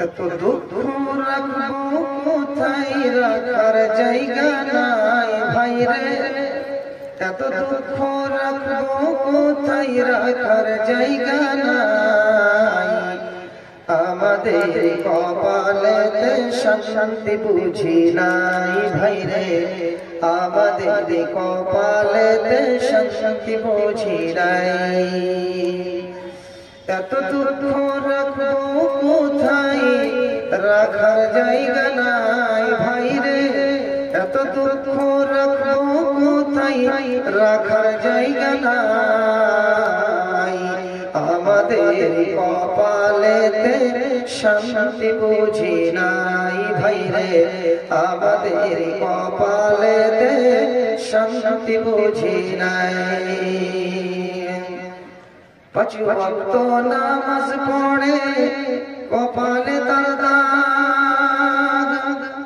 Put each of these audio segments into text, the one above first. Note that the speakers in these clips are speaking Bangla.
এত দুঃখ রাখবো কোথায় রাখার জায়গা নাই ভাই রে, এত দুঃখ রাখবো কোথায় রাখার জায়গা নাই। আমাদের কপালেতে শান্তি বুঝি নাই ভাই রে, আমাদের কপালেতে শান্তি বুঝি নাই। এত দুঃখ রাখবো কোথায় রাখার জায়গা নাই ভাই রে, এত দুঃখ রাখবো কোথায় রাখার জায়গা নাই। আমাদের কপালেতে শান্তি বুঝি নাই ভাই রে, আমাদের কপালেতে শান্তি বুঝি নাই। পাঁচ ওয়াক্ত নামাজ পড়ে কপালে তার দাগ,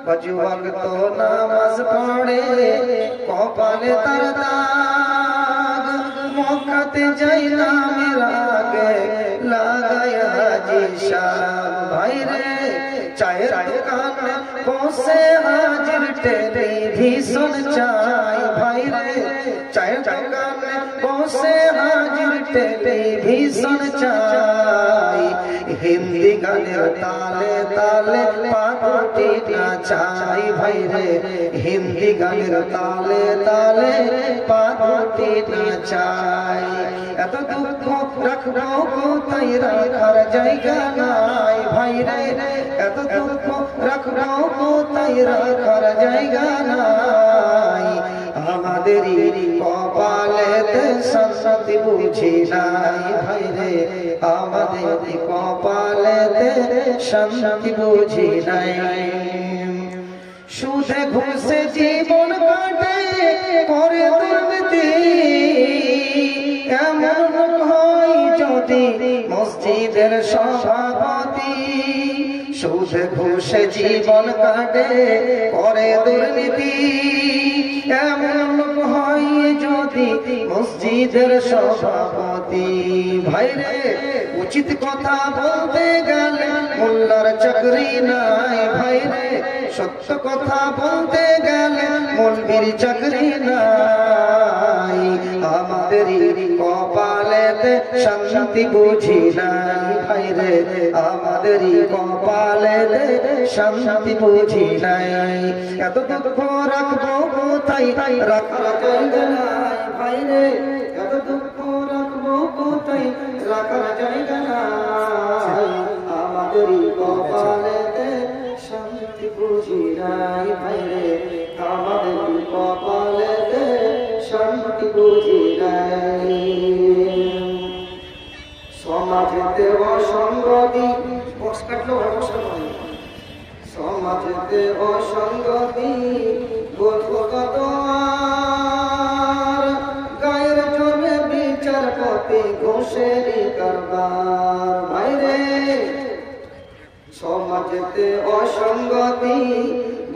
পাঁচ ওয়াক্ত নামাজ পড়ে কপালে তার দাগ। মক্কাতে যাইলাম আগে লাগায়া জিশান ভাই রে, চায়ের দোকানে বসে হাজির টেলিভিশন চাই ভাই রে, চায়ের দোকানে বসে হাজির টেলিভিশন চাই। হিন্দি গানের তালে তালে পাগটি নাচাই ভাই রে, হিন্দি গানের তালে তালে পাগটি নাচাই। এত দুঃখ রাখবো কোথায় রাখার জায়গা নাই ভাই রে, এত দুঃখ রাখবো কোথায় রাখার জায়গা নাই। আমাদেরই কপালেতে শান্তি বুঝি নাই ভাই রে, আমাদের কপালেতে শান্তি বুঝি নাই। সুদে ঘুষে জীবন কাটে করে দুর্নীতি, এমন হয় যদি মসজিদের সভাপতি। সুদে ঘুষে জীবন কাটে করে দুর্নীতি, এমন হয় যদি মসজিদের সভাপতি। ভাই রে উচিত কথা বলতে গেলে মোল্লার চাকরি নাই ভাই রে, সত্য কথা বলতে গেলে মৌলবীর চাকরি নাই। আমাদেরই কপালেতে শান্তি বুঝি নাই ভাই রে, আমাদেরই কপালেতে শান্তি বুঝি নাই। এত দুঃখ রাখবো কোথায় রাখার জায়গা নাই ভাই রে, এত দুঃখ রাখবো কোথায় রাখার জায়গা নাই। আমাদেরই কপালেতে শান্তি বুঝি নাই ভাই রে, আমাদের কপালেতে শান্তি বুঝি নাই। সমাজেতে অসঙ্গতি সমাজেতে অসঙ্গতি বলবো কত আর, গায়ের জন্য বিচারপতি ঘোষের কারবার ভাই রে। সমাজেতে অসঙ্গতি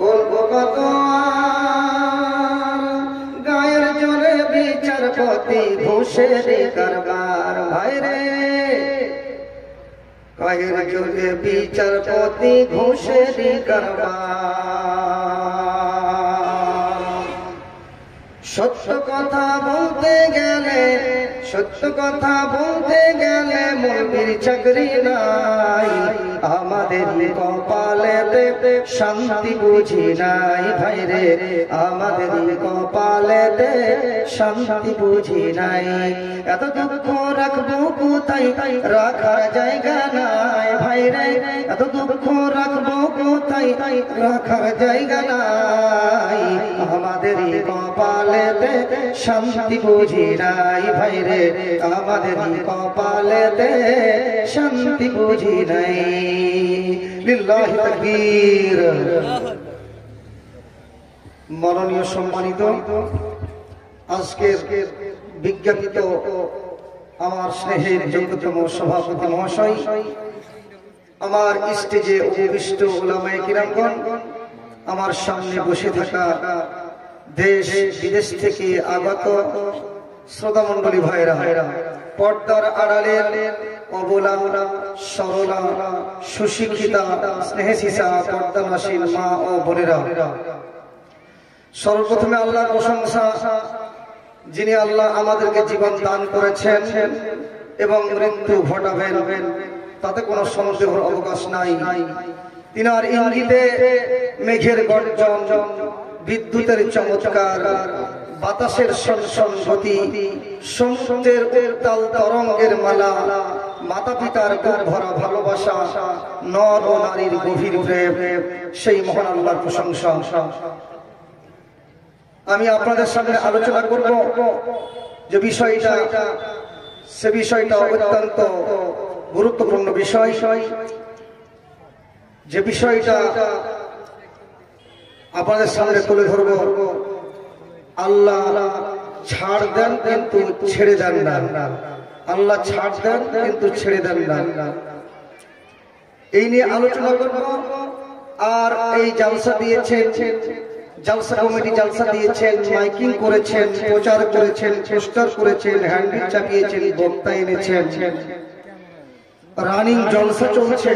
বলবো কত আর, গায়ের জোরে বিচারপতি ঘুষের কারবার ভাই রে, গায়ের জোরে বিচারপতি ঘুষের কারবার। সত্য কথা বলতে গেলে, সত্য কথা বলতে গেলে মৌলবীর চাকরি নাই। আমাদের কপালেতে শান্তি বুঝি নাই ভাই রে, আমাদের কপালেতে শান্তি বুঝি নাই। এত দুঃখ রাখবো কোথায় রাখার জায়গা নাই ভাই রে, এত দুঃখ রাখবো কোথায় রাখার জায়গা নাই। আমাদের কপালেতে শান্তি বুঝি নাই ভাই রে, আমাদের কপালেতে শান্তি বুঝি নাই। লিল্লাহি তাকবীর। মাননীয় সম্মানিত আজকের বিজ্ঞাপিত আমার স্নেহের যোগ্যতম সভাপতি মহাশয়, আমার স্টেজে উপবিষ্ট উলামায়ে কিরামগণ, আমার সামনে বসে থাকা দেশ বিদেশ থেকে আগত শ্রোতা মণ্ডলী ভাইরা, পর্দার আড়ালের অবলা, সরলা, সুশিক্ষিতা, স্নেহশীষা, পর্দানশীল মা ও বোনেরা, সর্বপ্রথমে আল্লাহর প্রশংসা, যিনি আল্লাহ আমাদেরকে জীবন দান করেছেন এবং মৃত্যু ঘটাবেন, তাতে কোনো সন্দেহের অবকাশ নাই। তিনার ইঙ্গিতে মেঘের গর্জন, বিদ্যুতের চমৎকার, বাতাসের সনসন গতি, সমুদ্রের উত্তাল তরঙ্গের মালা, মাতা পিতার বুক ভরা ভালোবাসা, নর ও নারীর গভীর প্রেম, সেই মহান আল্লাহর প্রশংসা। আমি আপনাদের সামনে আলোচনা করব যে বিষয়টা, সে বিষয়টা অত্যন্ত গুরুত্বপূর্ণ বিষয়। যে বিষয়টা আপনাদের সামনে তুলে ধরব, আল্লাহ ছাড় দেন কিন্তু ছেড়ে দেন না। আল্লাহ ছাড় দেন কিন্তু ছেড়ে দেন না, এই নিয়ে আলোচনা করব। আর এই জালসা দিয়েছেন, জালসা কমিটি জালসা দিয়েছেন, মাইকিং করেছেন, প্রচার করেছেন, পোস্টার করেছেন, হ্যান্ডবিল চাপিয়েছেন, বক্তা এনেছেন, রানিং জলসা চলছে।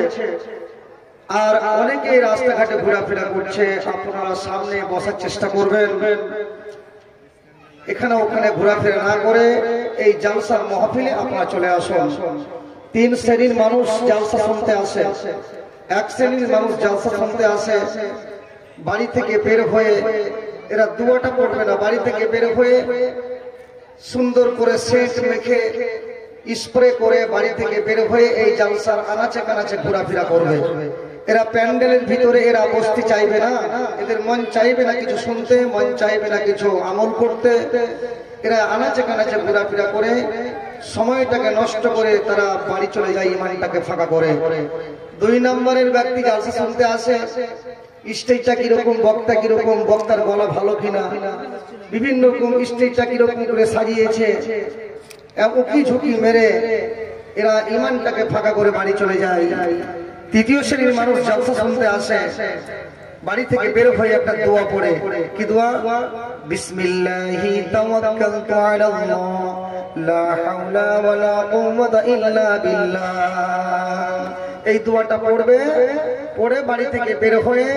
আর অনেকে রাস্তাঘাটে ঘোরাফেরা করছে। আপনারা সামনে বসার চেষ্টা করবেন, এখানে ওখানে ঘোরাফেরা না করে এই জালসার মাহফিলে আপনারা চলে আসুন। তিন শ্রেণীর মানুষ জালসা শুনতে আসে। এক শ্রেণীর মানুষ জালসা শুনতে আসে বাড়ি থেকে বের হয়ে, এরা দুয়াটা পড়বে না, বাড়ি থেকে বের হয়ে সুন্দর করে সেন্ট মেখে স্প্রে করে বাড়ি থেকে বের হয়ে এই জালসার আনাচে কানাচে ঘোরাফেরা করবে। এরা প্যান্ডেলের ভিতরে এরা বসতে চাইবে না, এদের মন চাইবে না কিছু শুনতে, মন চাইবে না কিছু আমল করতে। এরা আনাচে কানাচে ঘোরাফেরা করে সময়টাকে নষ্ট করে তারা বাড়ি চলে যায়, ইমানটাকে ফাঁকা করে। দুই নম্বরের ব্যক্তি জালসা শুনতে আসে, স্টেজটা কিরকম, বক্তা কিরকম, বক্তার গলা ভালো কিনা, বিভিন্ন রকম স্টেজটা কিরকম করে সাজিয়েছে, উকি ঝুঁকি মেরে এরা ইমানটাকে ফাঁকা করে বাড়ি চলে যায়। তৃতীয় শ্রেণীর মানুষ জালসা শুনতে আসে, বাড়ি থেকে বের হয়ে একটা দোয়া পড়ে। কি দোয়া? বিসমিল্লাহি তাওয়াক্কালতু আলাল্লাহ লা হাওলা ওয়ালা কুওয়াতা ইল্লা বিল্লাহ। এই দোয়াটা পড়বে, পড়ে বাড়ি থেকে বের হয়ে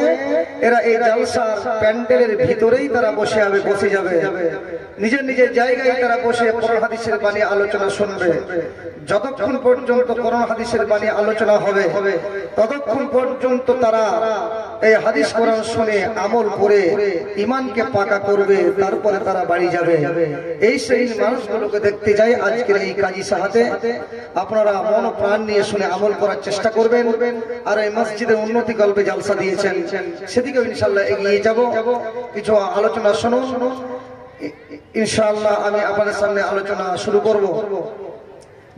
এরা এই জালসার প্যান্ডেলের ভিতরেই তারা বসে যাবে। নিজের নিজের জায়গায় তারা বসে কোরআন হাদিসের বাণী আলোচনা শুনবে। যতক্ষণ পর্যন্ত কোরআন হাদিসের বাণী আলোচনা হবে, ততক্ষণ পর্যন্ত তারা এই হাদিস কোরআন শুনে আমল করে ইমানকে পাকা করবে, তারপরে তারা বাড়ি যাবে। এই শ্রেণীর মানুষগুলোকে দেখতে যাই আজকের এই কাজী সাহাতে। আপনারা মন প্রাণ নিয়ে শুনে আমল করার চেষ্টা করবেন। আর এই মসজিদের উন্নতি কল্পে জালসা দিয়েছেন, সেদিকে ইনশাআল্লাহ এগিয়ে যাব। কিছু আলোচনা শুনুন ইনশাআল্লাহ। আমি আপনাদের সামনে আলোচনা শুরু করব।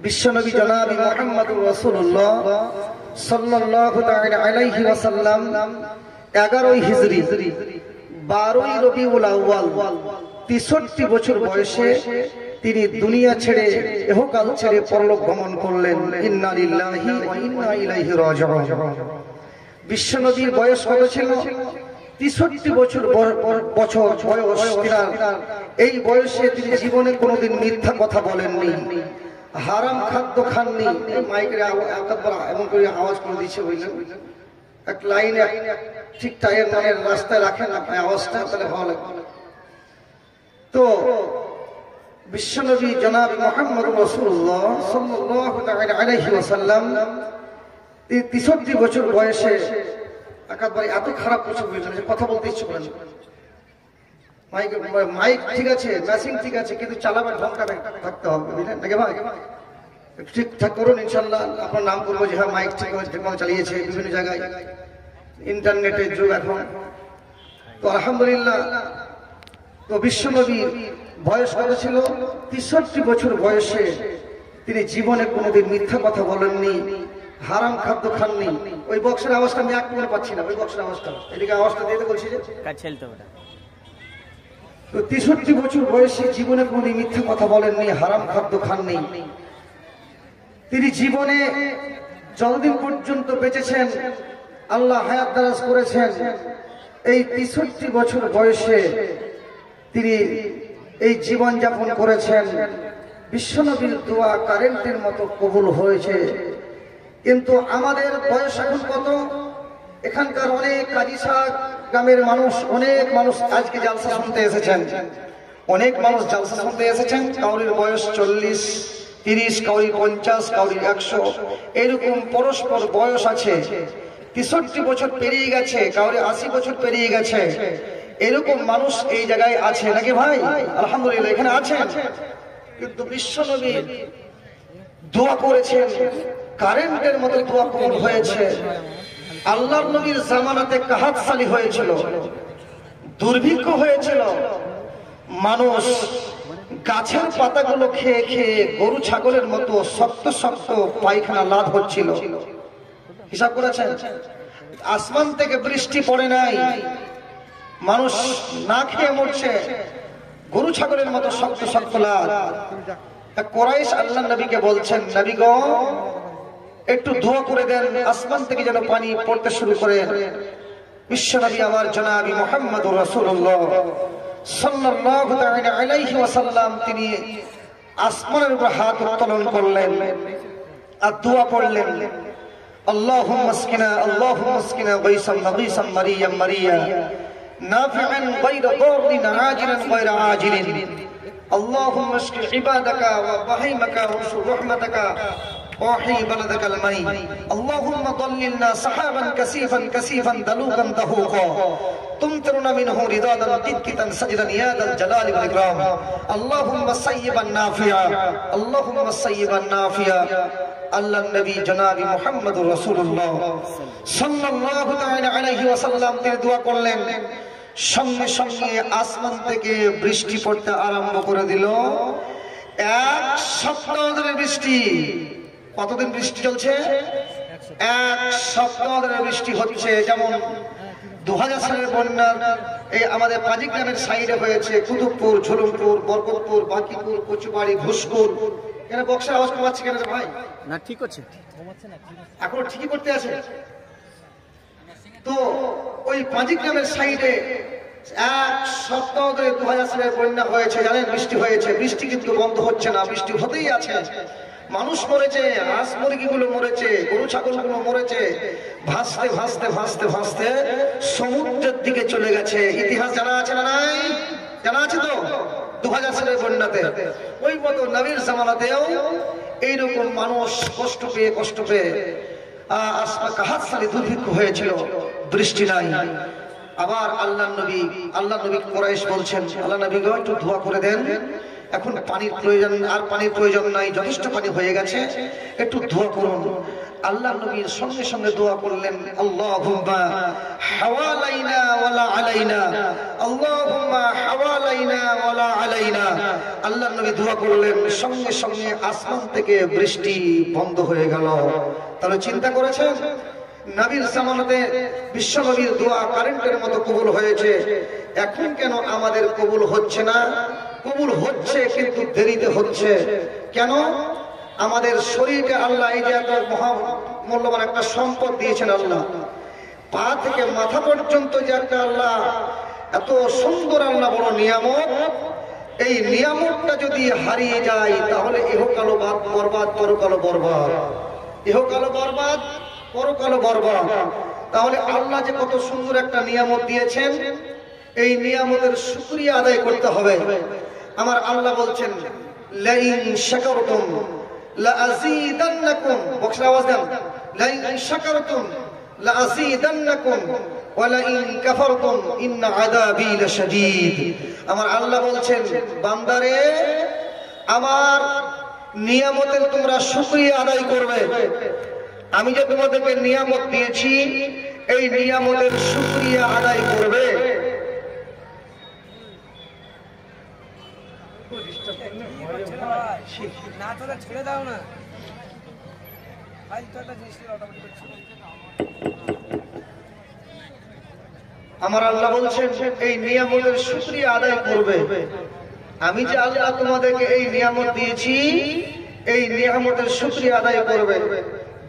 বিশ্বনবী জনাব মুহাম্মদুর রাসূলুল্লাহ সাল্লাল্লাহু তাআলা আলাইহি ওয়াসাল্লাম 11 হিজরি 12 রবিউল আউয়াল 63 বছর বয়সে তিনি দুনিয়া ছেড়ে, ইহকাল ছেড়ে পরলোক গমন করলেন। ইন্না লিল্লাহি ওয়া ইন্না ইলাইহি রাজিউন। বিশ্বনবীর বয়স কত ছিল? 63 বছর বয়স। এই বয়সে তিনি জীবনে কোনোদিন মিথ্যা কথা বলেননি, হারাম খাদ্য খাননি। মাইকের এমন করে আওয়াজ করে দিচ্ছে, বুঝলেন? এক লাইনে ঠিক টাইয়ের মানে রাস্তায় রাখেন আপনি আওয়াজটা, তাহলে ভালো লাগবে। তো বিশ্বনবী জনাব মুহাম্মদ রাসূলুল্লাহ সাল্লাল্লাহু তাআলা আলাইহি ওয়াসাল্লাম 63 বছর বয়সে একেবারে এত খারাপ কিছু বুঝলেন যে কথা বলতে ইচ্ছে করেন। মাইক ঠিক আছে, মেশিং ঠিক আছে, কিন্তু চালাবার ঢংটা থাকতে হবে, বুঝলেন নাকি ভাই? ঠিকঠাক করুন ইনশাআল্লাহ। আপনার নাম করবো যে হ্যাঁ মাইক ঠিকমতো চালিয়েছে। বিভিন্ন জায়গায় ইন্টারনেটের যুগ এখন, তো আলহামদুলিল্লাহ। তো বিশ্বনবীর বয়স কত ছিল? 63 বছর বয়সে তিনি জীবনে কোনোদিন মিথ্যা কথা বলেননি, হারাম খাদ্য খাননি। ওই বক্সের আওয়াজটা আমি এক মনে পাচ্ছি না, ওই বক্সের আওয়াজটা, এদিকে আওয়াজটা দিতে বলছি যে 63 বছর বয়সে জীবনে কোনোদিন মিথ্যা কথা বলেননি, হারাম খাদ্য খাননি। তিনি জীবনে যতদিন পর্যন্ত বেঁচেছেন, আল্লাহ হায়াত দারাজ করেছেন, এই 63 বছর বয়সে তিনি এই জীবন যাপন করেছেন। বিশ্বনবীর দোয়া কারেন্টের মতো কবুল হয়েছে। কিন্তু আমাদের বয়স এখন কত? এখানকার অনেক কাজীসা গ্রামের মানুষ, অনেক মানুষ আজকে জালসা শুনতে এসেছেন, অনেক মানুষ জালসা শুনতে এসেছেন। কাউরির বয়স 40, 30, কাউরি 50, কাউরি 100, এরকম পরস্পর বয়স আছে। 63 বছর পেরিয়ে গেছে, কাউরি 80 বছর পেরিয়ে গেছে, এরকম মানুষ এই জায়গায় আছে নাকি ভাই? আলহামদুলিল্লাহ এখানে আছে। কিন্তু বিশ্বনবী দোয়া করেছেন, কারেন্টের মতো দোয়া কবুল হয়েছে। আল্লাহর নবীর জামানাতে কাহাতসালি হয়েছিল, দুর্ভিক্ষ হয়েছিল, মানুষ গাছের পাতাগুলো খেয়ে খেয়ে গরু ছাগলের মতো শক্ত শক্ত পায়খানা লাভ হচ্ছিল। হিসাব করেছেন? আসমান থেকে বৃষ্টি পড়ে নাই, মানুষ না খেয়ে মরছে, গরু ছাগলের মতো শক্ত শক্ত লাভ। কুরাইশ আল্লাহ নবীকে বলছেন, নবী গো একটু দোয়া করে দেন, আসমান থেকে যেন পানি পড়তে শুরু করে। বিশ্বনবী আমার জনাবি মুহাম্মদুর রাসূলুল্লাহ সাল্লাল্লাহু তাআলা আলাইহি ওয়াসাল্লাম তিনি আসমানের উপর হাত উত্তোলন করলেন আর দোয়া পড়লেন, আল্লাহুম্মা আসকিনা গায়সান নাগীসান মারিয়াম মারিয়া নাফিআন গায়রা দাররিন আজিলান গায়রা আজিলিন আল্লাহুম্মা আসকি ইবাদাকা ওয়া বাহিমাকা ওয়া রাহমাতাকা وحي بلدك المي اللهم ضللنا سحابا كثيفا كثيفا دلوكا دهوقا تمطرنا منه رضادا قطقطا سجدا يا ذا الجلال والاكرام اللهم صيبا نافعا اللهم صيبا نافعا আল্লাহ নবী জনাবি মুহাম্মদুর রাসূলুল্লাহ সাল্লাল্লাহু তাআলা আলাইহি ওয়াসাল্লাম তিনি দোয়া করলেন, সঙ্গে সঙ্গে আসমান থেকে বৃষ্টি পড়তে আরম্ভ করে দিল। এক সপ্তাহ ধরে বৃষ্টি। কতদিন বৃষ্টি চলছে? এক সপ্তাহ ধরে বৃষ্টি হচ্ছে। যেমন 2000 সালের বন্যা এই আমাদের পাজি গ্রামের সাইডে হয়েছে, কুতুবপুর, ঝুলুমপুর, বরকতপুর, বাকিপুর, কচুবাড়ি, ঘুষকুর। কেন বক্সের আওয়াজ কমাচ্ছে কেন ভাই? না ঠিক আছে, এখন ঠিকই করতে আছে। তো ওই পাজি গ্রামের সাইডে এক সপ্তাহ ধরে 2000 সালের বন্যা হয়েছে, জানেন বৃষ্টি হয়েছে। বৃষ্টি কিন্তু বন্ধ হচ্ছে না, বৃষ্টি হতেই আছে। মানুষ মরেছে, হাঁস মুরগিগুলো মরেছে, গরু ছাগলগুলো মরেছে, ভাসতে ভাসতে ভাসতে ভাসতে সমুদ্রের দিকে চলে গেছে। ইতিহাস জানা আছে না নাই? জানা আছে তো? 2000 সালের বন্যাতে ওই মতো নবীর জামানাতেও এইরকম মানুষ কষ্ট পেয়ে কাহাতসালি দুর্ভিক্ষ হয়েছিল, বৃষ্টি নাই। আবার আল্লাহ নবী কুরাইশ বলছেন, আল্লাহ নবী গো একটু দোয়া করে দেন, এখন পানির প্রয়োজন, আর পানির প্রয়োজন নাই, যথেষ্ট পানি হয়ে গেছে, একটু দোয়া করুন। আল্লাহ নবীর সঙ্গে সঙ্গে দোয়া করলেন, আল্লাহুম্মা হাওয়ালাইনা ওয়ালা আলাইনা, আল্লাহুম্মা হাওয়ালাইনা ওয়ালা আলাইনা। আল্লাহ নবী দোয়া করলেন, সঙ্গে সঙ্গে আসমান থেকে বৃষ্টি বন্ধ হয়ে গেল। তাহলে চিন্তা করেছেন, নবীর জামানাতে বিশ্ব নবীর দোয়া কারেন্টের মতো কবুল হয়েছে, এখন কেন আমাদের কবুল হচ্ছে না? কবুল হচ্ছে কিন্তু দেরিতে হচ্ছে। কেন? আমাদের শরীরকে আল্লাহ এই যে একটা মহামূল্যবান একটা সম্পদ দিয়েছেন আল্লাহ, পা থেকে মাথা পর্যন্ত যে একটা আল্লাহ এত সুন্দর আল্লাহ বড় নিয়ামত, এই নিয়ামতটা যদি হারিয়ে যায় তাহলে ইহকালও বরবাদ, পরকালও বরবাদ। ইহকালও বরবাদ, পরকালও বরবাদ। তাহলে আল্লাহ যে কত সুন্দর একটা নিয়ামত দিয়েছেন, এই নিয়ামতের শুকরিয়া আদায় করতে হবে। আমার আল্লাহ বলছেন, লাইন শাকারতুম লাআযীদান্নাকুম। বক্সের আওয়াজ দেন, লাইন শাকারতুম লাআযীদান্নাকুম ওয়া লাইন কাফারতুম ইন্না আযাবী লাশাদীদ। আমার আল্লাহ বলছেন, বান্দারে আমার নিয়ামতের তোমরা শুকরিয়া আদায় করবে। আমি যে তোমাদেরকে নিয়ামত দিয়েছি, এই নিয়ামতের শুকরিয়া আদায় করবে। আমার আল্লাহ বলছেন, এই নিয়ামতের শুকরিয়া আদায় করবে। আমি যে আল্লাহ তোমাদেরকে এই নিয়ামত দিয়েছি, এই নিয়ামতের শুকরিয়া আদায় করবে।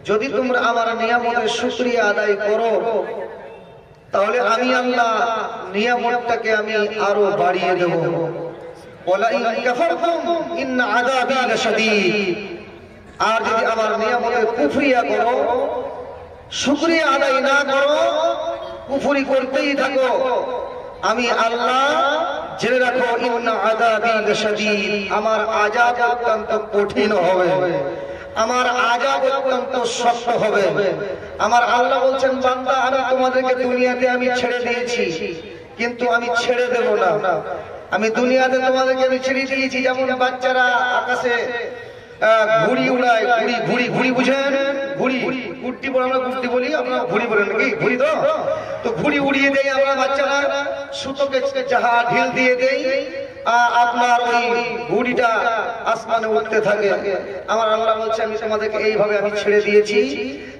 যদি তোমরা আমার নিয়ামতের শুকরিয়া আদায় করো, তাহলে আমি আল্লাহ নিয়ামতটাকে আমি আরো বাড়িয়ে দেব। ওয়ালা ইন কাফারতুম ইন্না আযাবি লাশাদীদ। আর যদি আমার নিয়ামতের কুফরিয়া করো, শুকরিয়া আদায় না করো, কুফরি করতেই থাকো, আমি আল্লাহ জেনে রাখো ইন্না আযাবি লাশাদীদ, আমার আযাব অত্যন্ত কঠিন হবে, আমার আযাব অত্যন্ত শক্ত হবে। আমার আল্লাহ বলছেন, বান্দা আমি তোমাদেরকে দুনিয়াতে আমি ছেড়ে দিয়েছি, কিন্তু আমি ছেড়ে দেব না। আমি দুনিয়াতে তোমাদেরকে আমি ছেড়ে দিয়েছি, যেমন বাচ্চারা আকাশে ঘুড়ি উড়ায়, ঘুড়ি বুঝেন? ঘুড়ি গুড্ডি বলে, আমরা গুড্ডি বলি, আপনারা ঘুড়ি বলেন নাকি? ঘুড়ি তো ঘুড়ি উড়িয়ে দেয় আমরা বাচ্চারা, সুতোকে যাহা ঢিল দিয়ে দেই, আপনার ওই ঘুড়িটা আসমানে উঠতে থাকে। আমার আল্লাহ বলছে, আমি তোমাদেরকে এইভাবে আমি ছেড়ে দিয়েছি,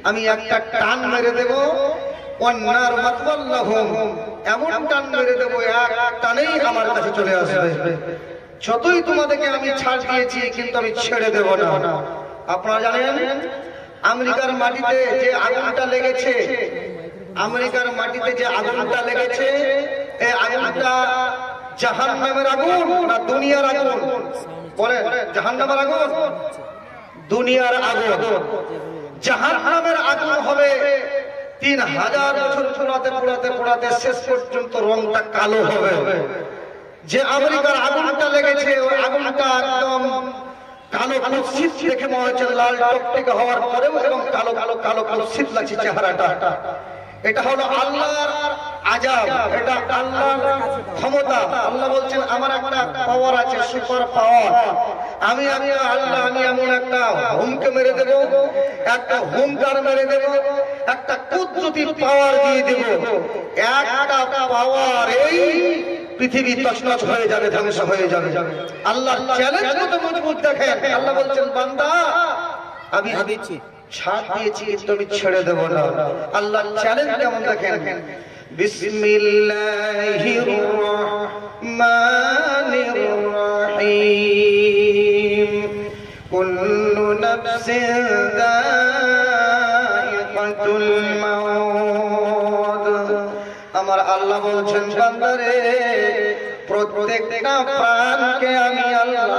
আমি একটা টান মেরে দেব, ওয়ান্নার মাতওয়াল্লাহুম, এমন টান মেরে দেব, এক টানেই আমার কাছে চলে আসবে। যতই তোমাদেরকে আমি ছাড় দিয়েছি, কিন্তু আমি ছেড়ে দেব না। আপনারা জানেন আমেরিকার মাটিতে যে আগুনটা লেগেছে, আমেরিকার মাটিতে যে আগুনটা লেগেছে, এই আগুনটা জাহান্নামের আগুন না দুনিয়ার আগুন? বলেন, জাহান্নামের আগুন, দুনিয়ার আগুন? জাহান্নামের আগুন হবে 3000 বছর পোড়াতে পোড়াতে পোড়াতে শেষ পর্যন্ত রংটা কালো হবে। যে আমেরিকার আগুনটা লেগেছে, ওই আগুনটা একদম কালো কালো শীত দেখে মনে হচ্ছে লাল টকটকে হওয়ার পরেও এবং কালো কালো কালো কালো শীত লাগছে চেহারাটা। এটা হলো আল্লাহর আযাব, এটা আল্লাহর ক্ষমতা। আল্লাহ বলছেন, আমার একটা পাওয়ার আছে, সুপার পাওয়ার। আমি আল্লাহ, আমি এমন একটা হুমকে মেরে দেব, একটা হুমকার মেরে দেব, একটা কুদরতি পাওয়ার দিয়ে দেব, একটা পাওয়ার এই পৃথিবী তছনছ হয়ে যাবে, ধ্বংস হয়ে যাবে। আল্লাহ চ্যালেঞ্জ কত মজবুত দেখেন। আল্লাহ বলছেন, বান্দা আমি ছাড় দিয়েছি, কিন্তু আমি ছেড়ে দেব না। আল্লাহ চ্যালেঞ্জ কেমন দেখেন। বিসমিল্লাহির রাহমানির রাহিম, কুল্লু নাফসিন যায়িকাতুল মাউত। আমার আল্লাহ বলছেন, বান্দারে, প্রত্যেকটা প্রাণকে আমি আল্লাহ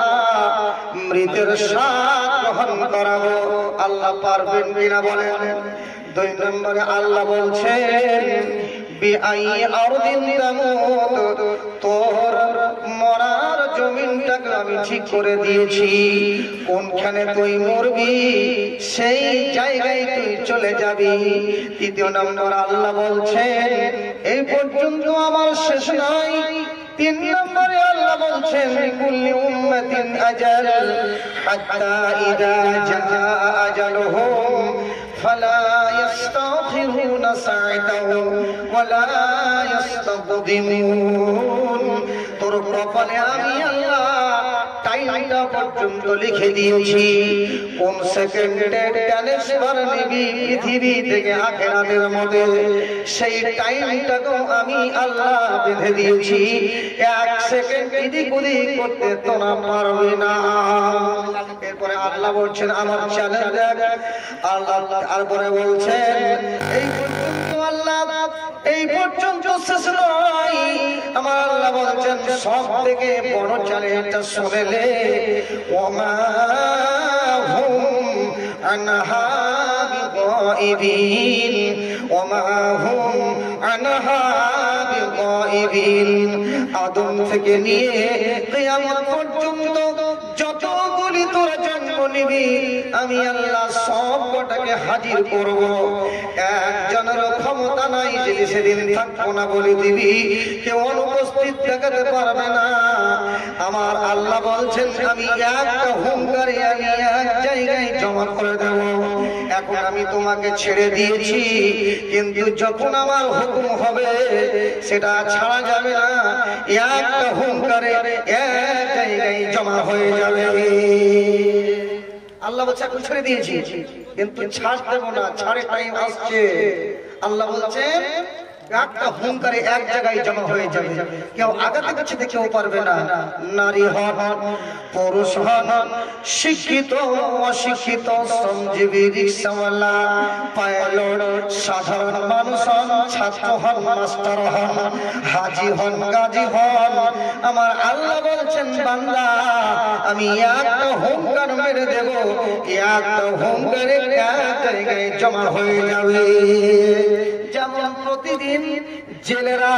মৃতের স্বাদ গ্রহণ করাবো। আল্লাহ পারবেন কিনা বলেন? 2 নম্বরে আল্লাহ বলছেন, বিআই আরদিন তামুত, তোর মরার জমিনটাকে আমি ঠিক করে দিয়েছি, কোনখানে তুই মরবি সেই জায়গায় তুই চলে যাবি। 3 নম্বর আল্লাহ বলছেন, এই পর্যন্ত আমার শেষ নয়। 3 নম্বরে আল্লাহ বলছেন, লিকুল্লি উম্মাতিন আজাল, হাত্তা ইযা জাআ আজালুহুম ফালা ইস্তাখিরুনা সাআতান ওয়ালা ইস্তাকদিমুন। তোর কপালে আমি আল্লাহ টাইমটা পর্যন্ত লিখে দিয়েছি, কোন সেকেন্ডে ট্রান্সফার নিবি পৃথিবী থেকে আখিরাতের মধ্যে, সেই টাইমটাকেও আমি আল্লাহ বেঁধে দিয়েছি। 1 সেকেন্ড এদিক ওদিক করতে তোরা পারবে না। এরপরে আল্লাহ বলছেন, আমার চ্যালেঞ্জ দেখ। আল্লাহ তারপরে বলছেন, এই পর্যন্ত আল্লাহ, এই পর্যন্ত শেষ নয়। আমার আল্লাহ বলছেন, সব থেকে বড় চ্যালেঞ্জটা শুনেলে, ওমা হুম আনহা বিগাইবিন, ওমা হুম আনহা বিগাইবিন। আদম থেকে নিয়ে কিয়ামত পর্যন্ত যতগুলি তোরা জন্ম নিবি, আমি আল্লাহ সব কটাকে হাজির করব। একজনের ক্ষমতা নাই যে সেদিন থাকবো না বলে দিবি, কেউ অনুপস্থিত দেখাতে পারবে না। আমার আল্লাহ বলছেন, আমি একটা হুঙ্কারে আমি এক জায়গায় জমা করে দেব। এখন আমি তোমাকে ছেড়ে দিয়েছি, কিন্তু যখন আমার হুকুম হবে সেটা ছাড়া যাবে না। একটা হুঙ্কারে এক জায়গায় জমা হয়ে যাবে। আল্লাহ বলছে, এখন ছেড়ে দিয়েছি, কিন্তু ছাড় দেব না, ছাড়ে টাইম আসছে। আল্লাহ বলছেন, একটা হুঙ্কারে এক জায়গায় জমা হয়ে যাবে, কেউ আগাতে পিছাতে কেউ পারবে না। নারী হন, পুরুষ হন, শিক্ষিত অশিক্ষিত, শ্রমজীবী, রিক্সাওয়ালা, পাইলট, সাধারণ মানুষ হন, ছাত্র হন, মাস্টার হন, হাজি হন, গাজী হন, আমার আল্লাহ বলছেন বান্দা আমি একটা হুঙ্কার মেরে দেব, একটা হুঙ্কারে এক জায়গায় জমা হয়ে যাবে। যেমন প্রতিদিন জেলেরা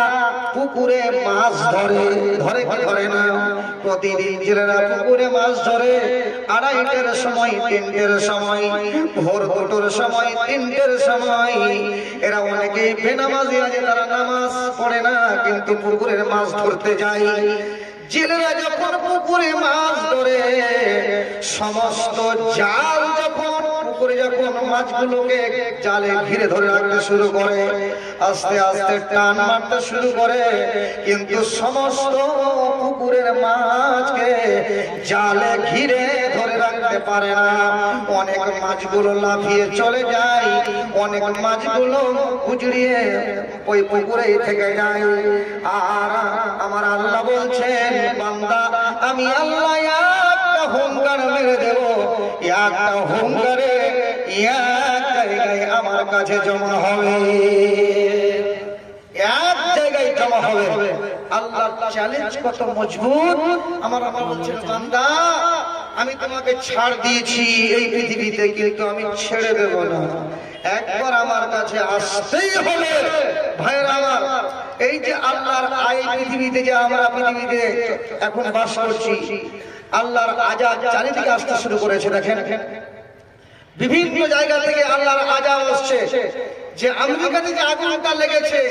পুকুরে মাছ ধরে, ধরে কি ধরে না? প্রতিদিন জেলেরা পুকুরে মাছ ধরে, 2:30টার সময়, 3টের সময়, ভোর 2টোর সময়, 3টের সময়। এরা অনেকেই বেনামাজি আছে, তারা নামাজ পড়ে না, কিন্তু পুকুরের মাছ ধরতে যায়। জেলেরা যখন পুকুরে মাছ ধরে, সমস্ত জাল যখন পুকুরে যখন মাছগুলোকে জালে ঘিরে ধরে রাখতে শুরু করে, আস্তে আস্তে টান মারতে শুরু করে, কিন্তু সমস্ত পুকুরের মাছকে জালে ঘিরে ধরে রাখতে পারে না। অনেক মাছগুলো লাফিয়ে চলে যায়, অনেক মাছগুলো উজড়িয়ে ওই পুকুরেই থেকে যায়। আর আমার আল্লাহ বলছেন বান্দা আমি আল্লাহ একটা হুঙ্কার মেরে দেব, একটা হুঙ্কারে এক জায়গায় আমার কাছে জমা হবে, এক জায়গায় জমা হবে। আল্লাহর চ্যালেঞ্জ কত মজবুত। আমার আল্লাহ বলছেন বান্দা আমি তোমাকে ছাড় দিয়েছি এই পৃথিবীতে, কিন্তু আমি ছেড়ে দেব না, একবার আমার কাছে আসতেই হবে। ভাইরা আমার, এই যে আল্লাহর এই পৃথিবীতে যে আমরা পৃথিবীতে এখন বাস করছি, আল্লাহর আযাব চারিদিকে আসতে শুরু করেছে। দেখেন বিভিন্ন জায়গা থেকে আল্লাহর আযাব আসছে। যে আমেরিকাতে যে আগুনটা লেগেছে,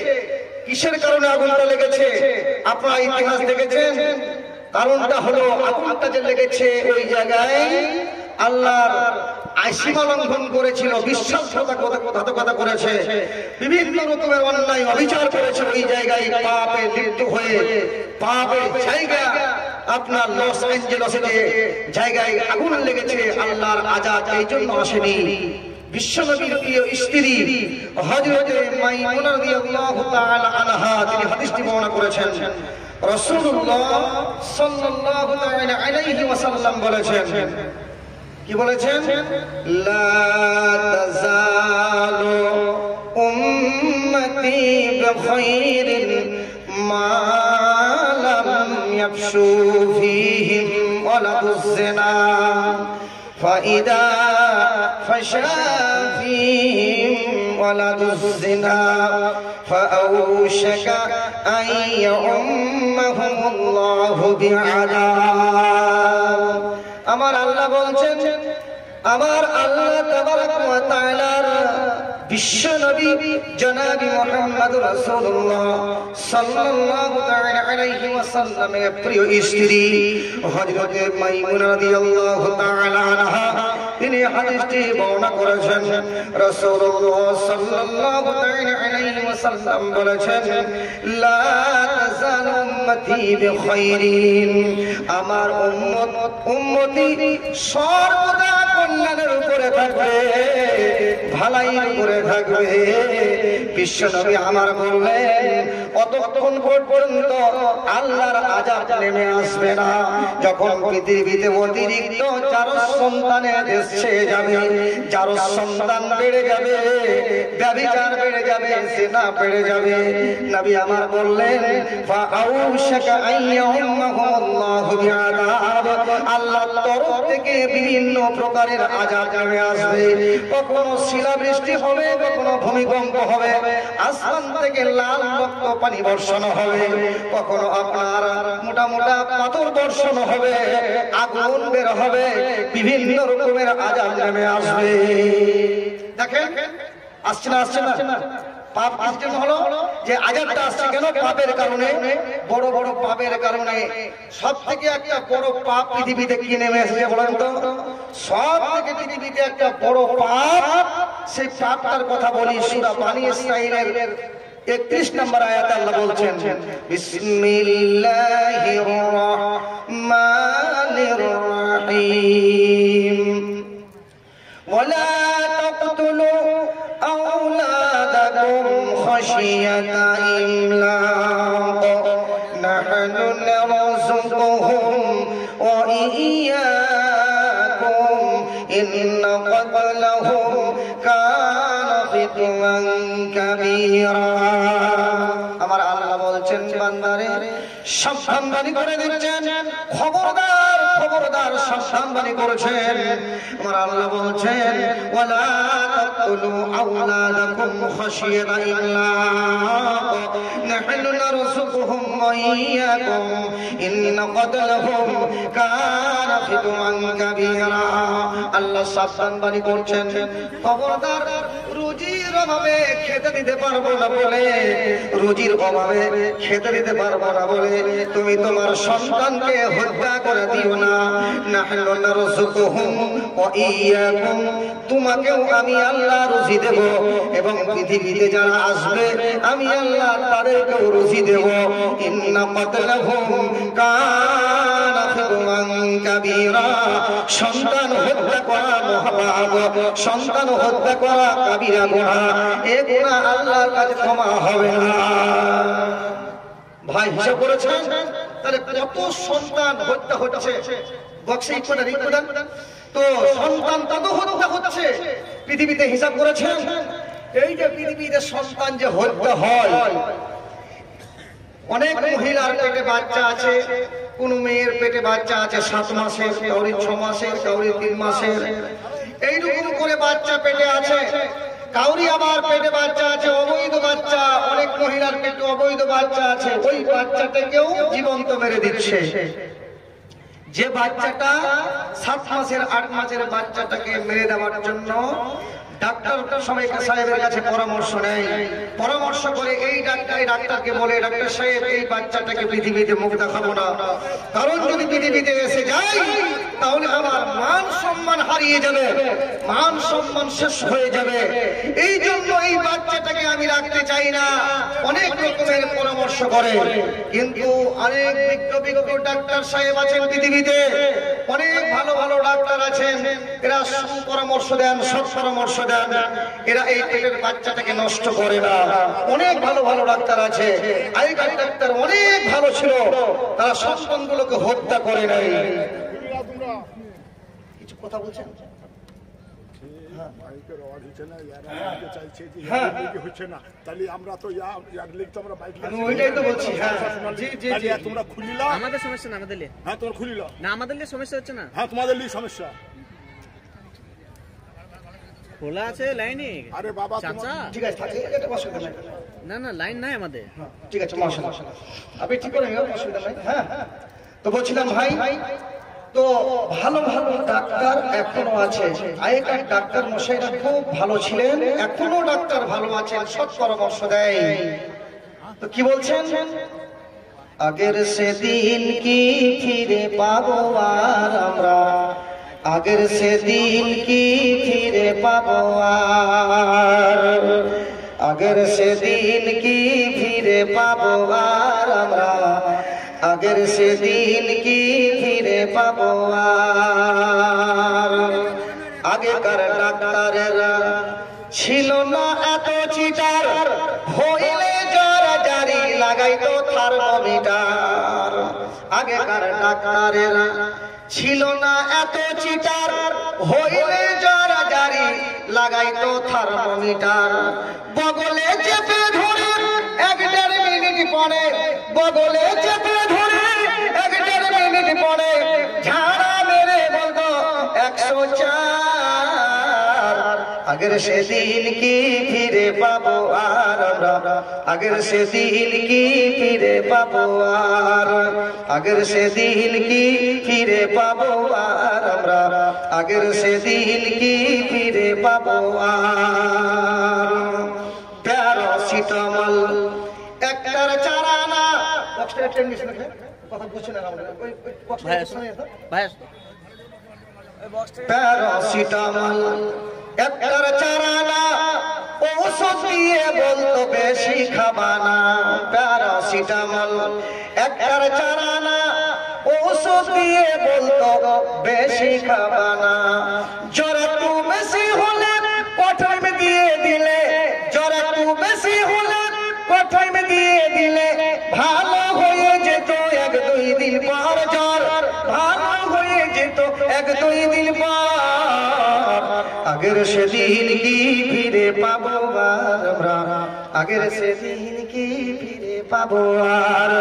কিসের কারণে আগুনটা লেগেছে আপনারা ইতিহাস দেখেছেন? কারণটা হলো আগুনটা যে লেগেছে ওই জায়গায় আল্লাহর সীমা লঙ্ঘন করেছিল, বিশ্বাসঘাতকতা করেছে, বিভিন্ন রকমের অন্যায় অবিচার করেছে। ওই জায়গায় পাপে লিপ্ত হয়ে পাপের জায়গা আপনার লস অ্যাঞ্জেলসে যে জায়গায় আগুন লেগেছে, আল্লাহর আযাব এই জন্য আসেনি। বিশ্বনবীর প্রিয় স্ত্রী হযরত মাইমুনা রাদিয়াল্লাহু তাআলা আনহা তিনি হাদিসটি বর্ণনা করেছেন। রাসূলুল্লাহ সাল্লাল্লাহু তাআলা আলাইহি ওয়াসাল্লাম বলেছেন, কি বলেছেন? লা তাযালু উম্মতি বিখাইরিন মা লাম ইয়াফশু ফীহিম ওয়ালাদুজ জিনা فإذا فشى فيهم ولد الزنا فأوشك أن يعمهم الله بعذاب। আমার আল্লাহ বলছেন, আমার আল্লাহ তাবারক ওয়া তাআলার বিশ্ব নবী জনাবি মুহাম্মদুর রাসূলুল্লাহ সাল্লাল্লাহু তাআলা আলাইহি ওয়াসাল্লামের প্রিয় স্ত্রী হযরত মাইমুনা রাদিয়াল্লাহু তাআলা আনহা তিনি হাদিসটি বর্ণনা করেছেন। রাসূলুল্লাহ সাল্লাল্লাহু তাআলা আলাইহি ওয়াসাল্লাম বলেছেন, লা তাযালু উম্মতি বিখাইরিন, আমার উম্মতি সর্বদা কল্যাণের উপরে থাকবে, ভালাইয়ের উপরে থাকবে। বিশ্বনবী আমার বললেন অতক্ষণ পর্যন্ত আল্লাহর আযাব নেমে আসবে না যখন পৃথিবীতে অতিরিক্ত যার সন্তানের এসে যাবে, যার সন্তান বেড়ে যাবে, ব্যভিচার বেড়ে যাবে, জিনা বেড়ে যাবে। নবী আমার বললেন ফাআউশাকা আইয়াহুল্লাহু বিআযাব, আল্লাহর তরফ থেকে বিভিন্ন প্রকারের আযাব নেমে আসবে। কখনো শিলাবৃষ্টি হবে, কখনো ভূমিকম্প হবে, আসমান থেকে লাল রক্ত পানি বর্ষণ হবে, কখনো আপনার মোটা মোটা পাথর বর্ষণ হবে, আগুন বের হবে, বিভিন্ন রকমের আযাব নেমে আসবে। দেখেন আসছে না, আসছে না? পাপ আসছে হলো যে আযাবটা আসছে কেন? পাপের কারণে, বড় বড় পাপের কারণে। সব থেকে একটা বড় পাপ পৃথিবীতে কি নেমে এসেছে বলেন তো? সব থেকে পৃথিবীতে একটা বড় পাপ, সেই পাপটার কথা বলি। সূরা বানী ইসরাঈলের 31 নম্বর আয়াতে আল্লাহ বলছেন, বিসমিল্লাহির রহমানির রহিম, ওয়ালা তাকতুলু আওলাদাকুম خشية إملاق نحن نرزقهم وإياكم إن قتلهم كان خطئا كبيرا আমার আল্লাহ বলছেন বান্দারে সাবধানবাণী করে দিচ্ছেন খবরদার খবরদার সাবধানবাণী করেছেন আমার আল্লাহ বলছেন ওয়ালা তাকতুলু আওলাদাকুম খাশিয়াতা ইমলাক নাহনু নারযুকুহুম ওয়া ইয়্যাকুম ইন্না কতলাহুম কানা খিতমান কাবীরা আল্লাহ সাবধানবাণী করছেন খবরদার রুজির অভাবে খেতে দিতে পারবো না বলে রুজির অভাবে খেতে দিতে পারবো না বলে তুমি তোমার সন্তানকে হত্যা করে দিও না নাহনু নারযুকুহুম ওয়া ইয়্যাকুম তোমাকেও আমি আল্লাহ রুজি দেব এবং পৃথিবীতে যারা আসবে আমি আল্লাহ তাদেরকেও রুজি দেব ইন্না কতলাহুম কানা খিতমান কাবীরা সন্তান হত্যা করা মহাপাপ সন্তান হত্যা করা কাবীরা গুনাহ এই গুনাহ আল্লাহর কাছে ক্ষমা হবে না ভাই হিসাব করেছেন তাহলে কত সন্তান হত্যা হচ্ছে বক্সে ইকোদান তো সন্তান তত হত্যা হচ্ছে পৃথিবীতে হিসাব করেছেন এই যে পৃথিবীতে সন্তান যে হত্যা হয় অনেক মহিলার পেটে বাচ্চা আছে কোন মেয়ের পেটে বাচ্চা আছে 7 মাসের কাউরি 6 মাসের কাউরি 3 মাসের এইরকম করে বাচ্চা পেটে আছে কাউরি আবার পেটে বাচ্চা আছে অবৈধ বাচ্চা অনেক মহিলার পেটে অবৈধ বাচ্চা আছে ওই বাচ্চাটাকেও জীবন্ত মেরে দিচ্ছে যে বাচ্চাটা 7 মাসের 8 মাসের বাচ্চাটাকে মেরে দেওয়ার জন্য ডাক্তার সাহেবের কাছে পরামর্শ নেয় পরামর্শ করে এই ডাক্তারকে বলে ডাক্তার সাহেব এই বাচ্চাটাকে পৃথিবীতে মুখ দেখাবো না কারণ যদি পৃথিবীতে এসে যায় তাহলে আমার মান সম্মান হারিয়ে যাবে মান সম্মান শেষ হয়ে যাবে এই জন্য এই বাচ্চাটাকে আমি রাখতে চাই না অনেক রকমের পরামর্শ করে কিন্তু অনেক বিজ্ঞ ডাক্তার সাহেব আছেন পৃথিবীতে অনেক ভালো ভালো ডাক্তার আছেন এরা পরামর্শ দেন সব পরামর্শ দেন এরা এই পেটের বাচ্চাটাকে নষ্ট করে না অনেক ভালো ভালো ডাক্তার আছে আগেকার ডাক্তার অনেক ভালো ছিল তারা সন্তানগুলোকে হত্যা করে নাই কিছু কথা বলছেন আমাদের সমস্যা না আমাদের হ্যাঁ তোমার খুলিল না আমাদের সমস্যা হচ্ছে না হ্যাঁ তোমাদের সমস্যা খোলা আছে লাইনে আরে বাবা চাচা ঠিক আছে না না লাইন নাই আমাদের ঠিক আছে মাশাআল্লাহ আপনি ঠিক করে নিও অসুবিধা নাই হ্যাঁ তো বলছিলাম ভাই তো ভালো ভালো ডাক্তার এখনো আছে আগেকার ডাক্তার মশাইরা খুব ভালো ছিলেন এখনো ডাক্তার ভালো আছেন সৎ পরামর্শ দেয় তো কি বলছেন আগের সেদিন কি ফিরে পাবো আর আমরা আগের সেদিন কি ফিরে পাবো আর আগের সেদিন কি ফিরে পাবো আর আমরা আগের সেদিন কি ফিরে পাবো আর আগেকার ডাক্তারেরা ছিল না এত চিটার হইলে জরাজরি লাগাইতো থার্মোমিটার আগেকার ডাক্তারেরা ছিল না এত চিটার হইলে জরাজরি লাগাইতো থার্মোমিটার বগলে চেপে ধরে 1.5 মিনিট পরে বগলে চেপে ধরে 1.5 মিনিট পরে ঝাড়া মেরে বলতো 104 আগের সেদিন কি ফিরে পাবো আর আমরা আগের সেদিন কি ফিরে পাবো আর আগের সেদিন কি ফিরে পাবো আর আমরা আগের সেদিন কি ফিরে পাবো আর প্যারাসিটামল একটার চারানা কথা বুঝছেন প্যারাসিটামল একটার চারানা ঔষধ দিয়ে বলতো বেশি খাবানা প্যারাসিটামল একটার চারানা ঔষধ দিয়ে বলতো বেশি খাবানা জ্বর একটু বেশি হলে কঠোর দিয়ে দিলে জ্বর একটু বেশি হলে তো এক দুই দিন পর আগের সেদিন কি ফিরে পাবো আমরা আগের সেদিন কি ফিরে পাবো আর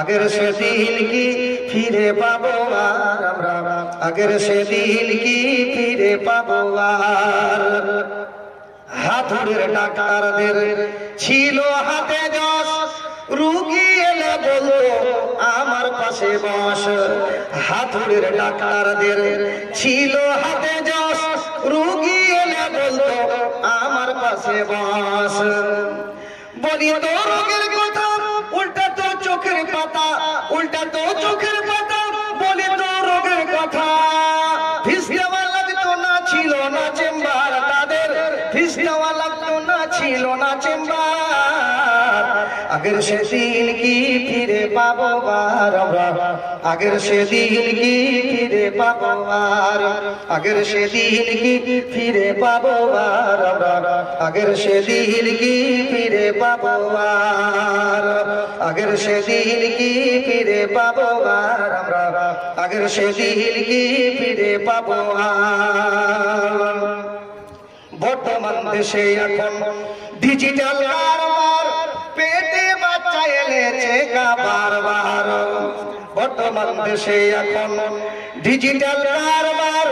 আগের সেদিন কি ফিরে পাবো আর আমরা আগের সেদিন কি ফিরে পাবো আর হাতুড়ের ডাক্তারদের ছিল হাতে যশ রুগী এলে বলতো আমার পাশে বস হাতুড়ের ডাক্তারদের ছিল হাতে যশ রুগী এলে বলতো আমার পাশে বস বলি তো রোগের কথা উল্টা তো চোখের পাতা উল্টা তো চোখের পাতা বলি তো রোগের কথা ফিস দেওয়া লাগতো না ছিল না চেম্বার তাদের ফিস দেওয়া লাগতো না ছিল না চেম্বার আগের সেদিন কি ফিরে পাবো আর আমরা আগের সেদিন কি ফিরে পাবো আর আগের সেদিন কি ফিরে পাবো আর আমরা আগের সেদিন কি ফিরে পাবো আর আগের সেদিন কি ফিরে পাবো আর আমরা আগের সেদিন কি ফিরে পাবো আর বর্তমান দেশে এখন ডিজিটাল কারবার পেটে বাচ্চা এলেছে বারবার বর্তমান দেশে এখন ডিজিটাল কারবার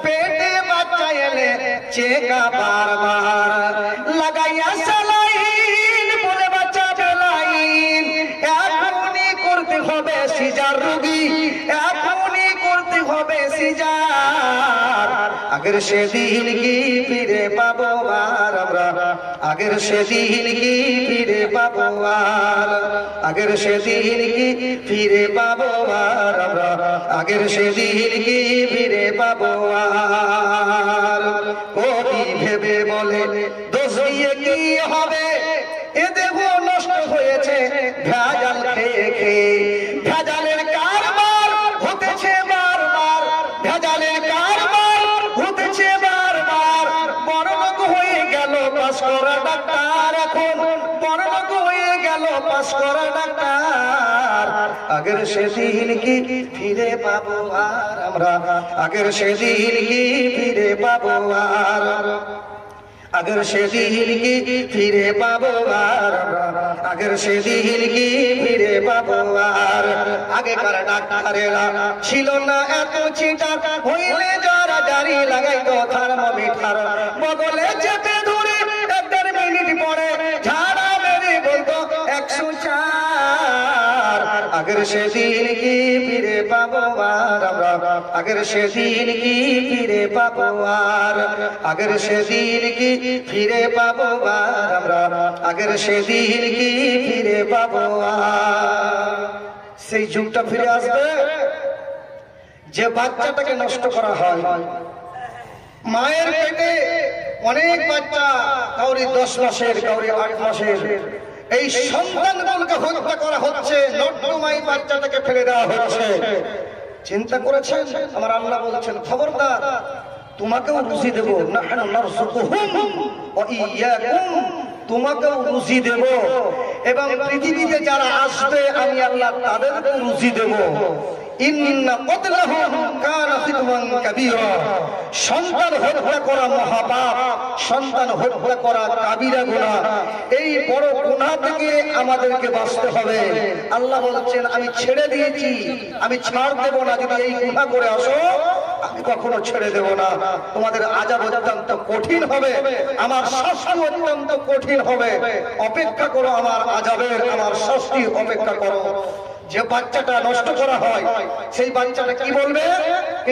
পেটে বাচ্চা এলেছে বারবার লাগাইয়া সালাইন বলে বাচ্চা বেলাইন এখনই করতে হবে সিজার রোগী এখনই করতে হবে সিজার আগের সেদিন কি ফিরে পাবো আর আমরা আগের সেদিন কি ফিরে পাবো আর আগের সেদিন কি ফিরে পাবো আর আমরা আগের সেদিন কি ফিরে পাবো আর কবি ভেবে বলে দোষ দিয়ে কি হবে এ দেহ নষ্ট হয়েছে ভেজাল খেয়ে খেয়ে ভেজালের কারবার হতেছে বারবার ভেজালের কারবার হতেছে বারবার বড় লোক হয়ে গেল পাস করা ডাক্তার এখন বড় লোক হয়ে গেল পাস করা ডাক্তার আগের সেদিন কি ফিরে পাবো আর আমরা আগের সেদিন কি ফিরে পাবো আর আগের সেদিন কি ফিরে পাবো আর আগের সেদিন কি ফিরে পাবো আর আগেকার ডাক্তারেরা ছিল না এত চিন্তা হইলে যারা জারি লাগাইতো থার্মোমিটার বগলে চেপে ধরে 1 মিনিট পরে ঝাড়া মেরে বলতো 104 আগের সেদিন কি ফিরে পাবো আর আমরা আগের সেদিন কি ফিরে পাবো আর আগের সেদিন কি ফিরে পাবো আর আমরা আগের সেদিন কি ফিরে পাবো আর সেই যুগটা ফিরে আসবে যে বাচ্চাটাকে নষ্ট করা হয় মায়ের পেটে অনেক বাচ্চা কাউরি 10 মাসের কাউরি 8 মাসের এই সন্তানগুলোকে হত্যা করা হচ্ছে নর্দমায় বাচ্চাটাকে ফেলে দেওয়া হচ্ছে চিন্তা করেছেন আমার আল্লাহ বলছেন খবরদার তোমাকেও রুজি দেব না তোমাকেও রুজি দেব এবং পৃথিবীতে যারা আসবে আমি আল্লাহ তাদেরকেও রুজি দেব সন্তান হত্যা করা মহাপাপ সন্তান হত্যা করা কাবিরা গুনাহ এই বড় গুনাহ থেকে আমাদেরকে বাঁচতে হবে আল্লাহ বলছেন আমি ছেড়ে দিয়েছি আমি ছাড় দেব না যদি এই গুনাহ করে আসো আমি কখনো ছেড়ে দেব না তোমাদের আযাব অত্যন্ত কঠিন হবে আমার শাস্তি অত্যন্ত কঠিন হবে অপেক্ষা করো আমার আযাবের আমার শাস্তির অপেক্ষা করো যে বাচ্চাটা নষ্ট করা হয় সেই বাচ্চাটা কি বলবে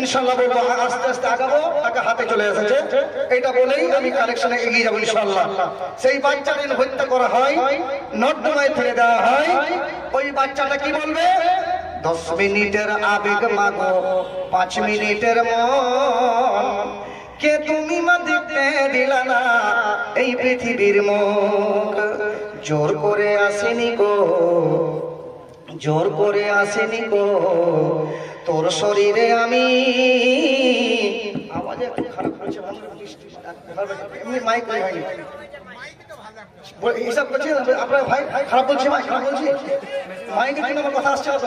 ইনশাআল্লাহ বলবো আস্তে আস্তে আগাবো টাকা হাতে চলে এসেছে এটা বলেই আমি কালেকশনে এগিয়ে যাবো ইনশাআল্লাহ সেই বাচ্চাটা হত্যা করা হয় নর্দমায় ফেলে দেওয়া হয় ওই বাচ্চাটা কি বলবে 10 মিনিটের আবেগ মাগো 5 মিনিটের মন কে তুমি মা দেখতে দিলা না এই পৃথিবীর মুখ জোর করে আসেনি গো জোর করে আসেনি গো তোর শরীরে আমি আওয়াজ একটু খারাপ হচ্ছে এমনি মাইক হয়নি হিসাব করছি আপনার ভাই খারাপ বলছি মাইক খারাপ বলছি মাইকের জন্য আমার কথা আসছে অত